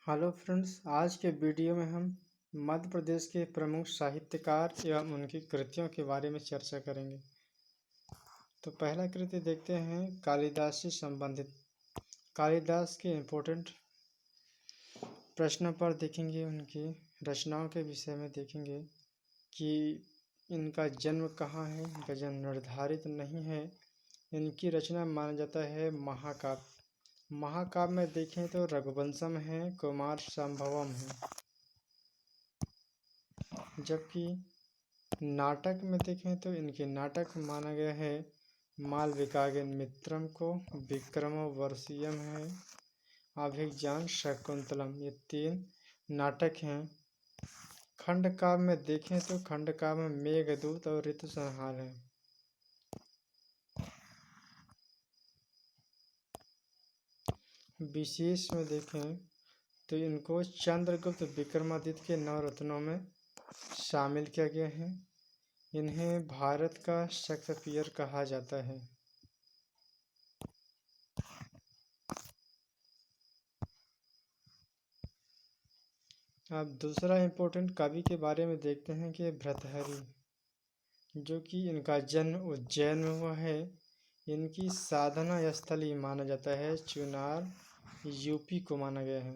Hello friends, आज के video में हम मध्य प्रदेश के प्रमुख साहित्यकार एवं उनकी कृतियों के बारे में चर्चा करेंगे। तो पहला कृति देखते हैं कालिदास से संबंधित। कालिदास के इम्पोर्टेंट प्रश्नों पर देखेंगे, उनकी रचनाओं के विषय में देखेंगे कि इनका जन्म कहाँ है। इनका जन्म निर्धारित नहीं है। इनकी रचना माना जाता है महाकाव्य। महाकाव्य में देखें तो रघुवंशम है, कुमार संभवम है। जबकि नाटक में देखें तो इनके नाटक माना गया है मालविकाग्नि मित्रम को, विक्रमोर्वशीयम है, अभिज्ञान शकुंतलम। ये 3 नाटक हैं। खंडकाव्य में देखें तो खंडकाव्य में मेघदूत और ऋतु संहार है। विशेष में देखें तो इनको चंद्रगुप्त विक्रमादित्य के नवरत्नों में शामिल किया गया है। इन्हें भारत का शेक्सपियर कहा जाता है। अब दूसरा इम्पोर्टेंट कवि के बारे में देखते हैं कि भर्तृहरि, जो कि इनका जन्म उज्जैन में हुआ है। इनकी साधना स्थली माना जाता है चुनार, यूपी को माना गया है।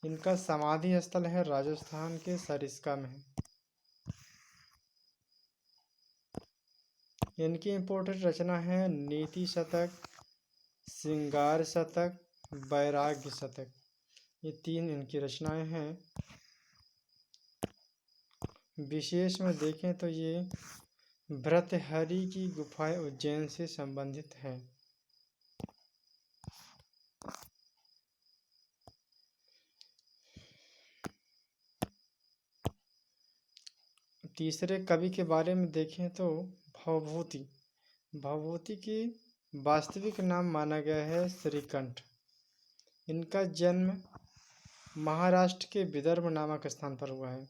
इनका समाधि स्थल है राजस्थान के सरिस्का में। इनकी इम्पोर्टेंट रचना है नीति शतक, श्रृंगार शतक, वैराग्य शतक। ये 3 इनकी रचनाएं हैं। विशेष में देखें तो ये भर्तृहरि की गुफाएं उज्जैन से संबंधित है। तीसरे कवि के बारे में देखें तो भवभूति। भवभूति की वास्तविक नाम माना गया है श्रीकंठ। इनका जन्म महाराष्ट्र के विदर्भ नामक स्थान पर हुआ है।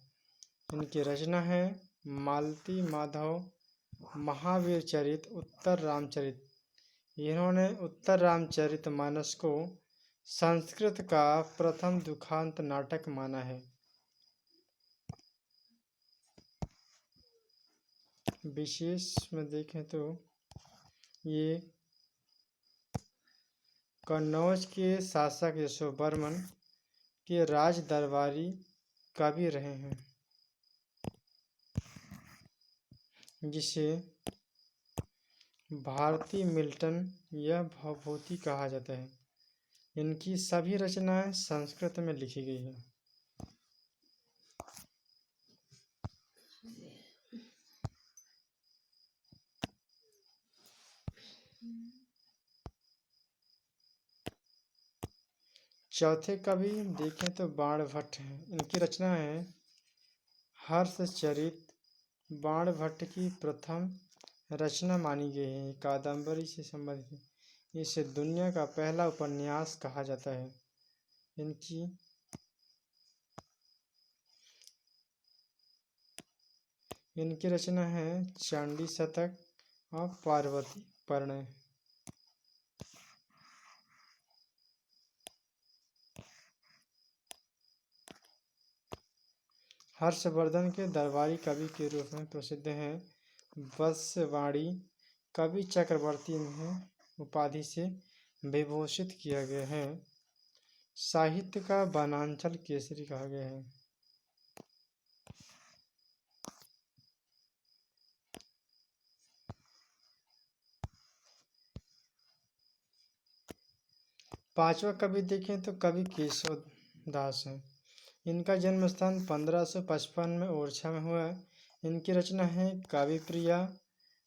इनकी रचना है मालती माधव, महावीर चरित, उत्तर रामचरित। इन्होंने उत्तर रामचरितमानस को संस्कृत का प्रथम दुखांत नाटक माना है। विशेष में देखें तो ये कन्नौज के शासक यशोवर्मन के राज दरबारी कवि रहे हैं, जिसे भारतीय मिल्टन या भवभूति कहा जाता है। इनकी सभी रचनाएं संस्कृत में लिखी गई हैं। चौथे कवि देखें तो बाणभट्ट हैं। इनकी रचना है हर्षचरित। बाणभट्ट की प्रथम रचना मानी गई है, कादंबरी से संबंधित है। इसे दुनिया का पहला उपन्यास कहा जाता है। इनकी रचना है चंडी शतक और पार्वती परिणय। हर्षवर्धन के दरबारी कवि के रूप में प्रसिद्ध हैं। वत्सवाणी कवि चक्रवर्ती इन्हें उपाधि से विभूषित किया गया है। साहित्य का वनांचल केसरी कहा गया है। पांचवा कवि देखें तो कवि केशव दास हैं। इनका जन्म स्थान 1555 में ओरछा में हुआ। इनकी रचना है काव्य प्रिया,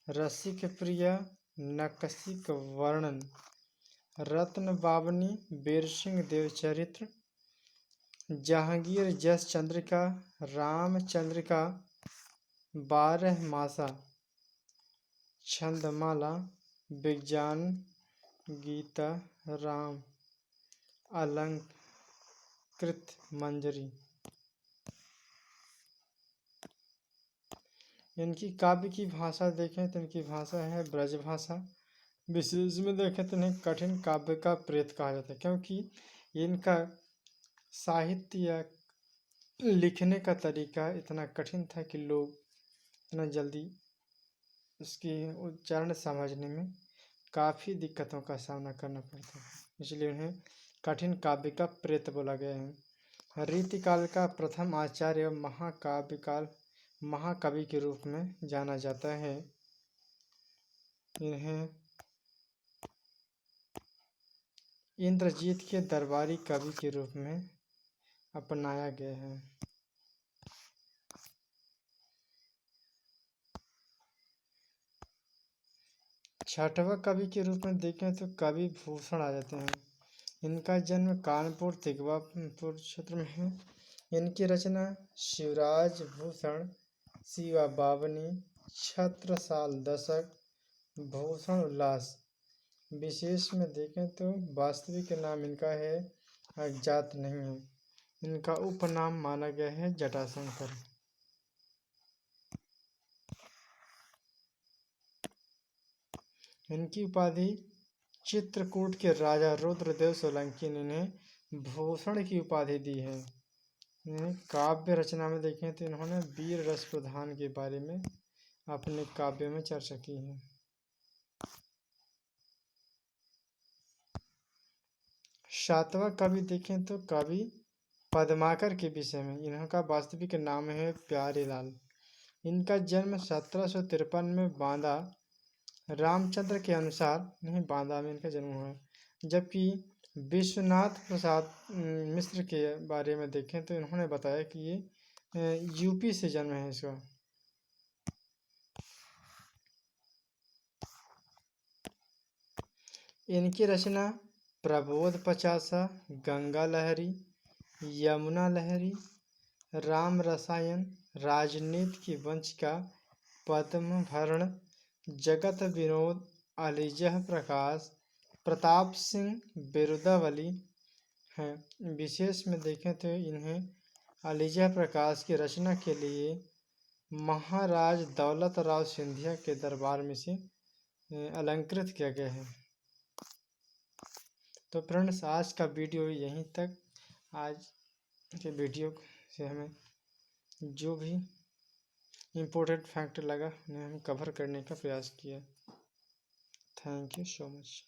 रसिक प्रिया, नकसिक वर्णन, रत्न बावनी, बीरसिंह देवचरित्र, जहांगीर जस चंद्रिका, रामचंद्रिका, 12 मासा, छंदमाला, विज्ञान गीता, राम अलंकृत मंजरी। इनकी काव्य की भाषा देखें तो इनकी भाषा है ब्रज भाषा। विशेष में देखें तो इन्हें कठिन काव्य का प्रेत कहा जाता है, क्योंकि इनका साहित्य या लिखने का तरीका इतना कठिन था कि लोग इतना जल्दी उसकी उच्चारण समझने में काफ़ी दिक्कतों का सामना करना पड़ता है, इसलिए उन्हें कठिन काव्य का प्रेत बोला गया है। रीतिकाल का प्रथम आचार्य महाकवि के रूप में जाना जाता है। इन्हें इंद्रजीत के दरबारी कवि के रूप में अपनाया गया है। छठवां कवि के रूप में देखें तो कवि भूषण आ जाते हैं। इनका जन्म कानपुर तिगवापुर क्षेत्र में है। इनकी रचना शिवराज भूषण, शिवा बावनी, छत्रसाल दशक, भूषण उल्लास। विशेष में देखें तो वास्तविक नाम इनका है अज्ञात नहीं है। इनका उपनाम माना गया है जटाशंकर। इनकी उपाधि चित्रकूट के राजा रुद्रदेव सोलंकी ने इन्हें भूषण की उपाधि दी है। काव्य रचना में देखें तो इन्होंने वीर रस प्रधान के बारे में अपने काव्य में चर्चा की है। सातवां कवि देखें तो कवि पद्माकर के विषय में। इनका वास्तविक नाम है प्यारेलाल। इनका जन्म 1753 में बांदा रामचंद्र के अनुसार नहीं बांदा में इनका जन्म हुआ है। जबकि विश्वनाथ प्रसाद मिश्र के बारे में देखें तो इन्होंने बताया कि ये यूपी से जन्म है इसका। इनकी रचना प्रबोध पचासा, गंगा लहरी, यमुना लहरी, राम रसायन, राजनीति की वंचिका, पद्म भरण, जगत विनोद, अलीजह प्रकाश, प्रताप सिंह, बिरुदावली हैं। विशेष में देखें तो इन्हें अलीजह प्रकाश की रचना के लिए महाराज दौलत राव सिंधिया के दरबार में से अलंकृत किया गया है। तो फ्रेंड्स, आज का वीडियो यहीं तक। आज के वीडियो से हमें जो भी इम्पोर्टेंट फैक्ट लगा उन्हें हम कवर करने का प्रयास किया। Thank you so much.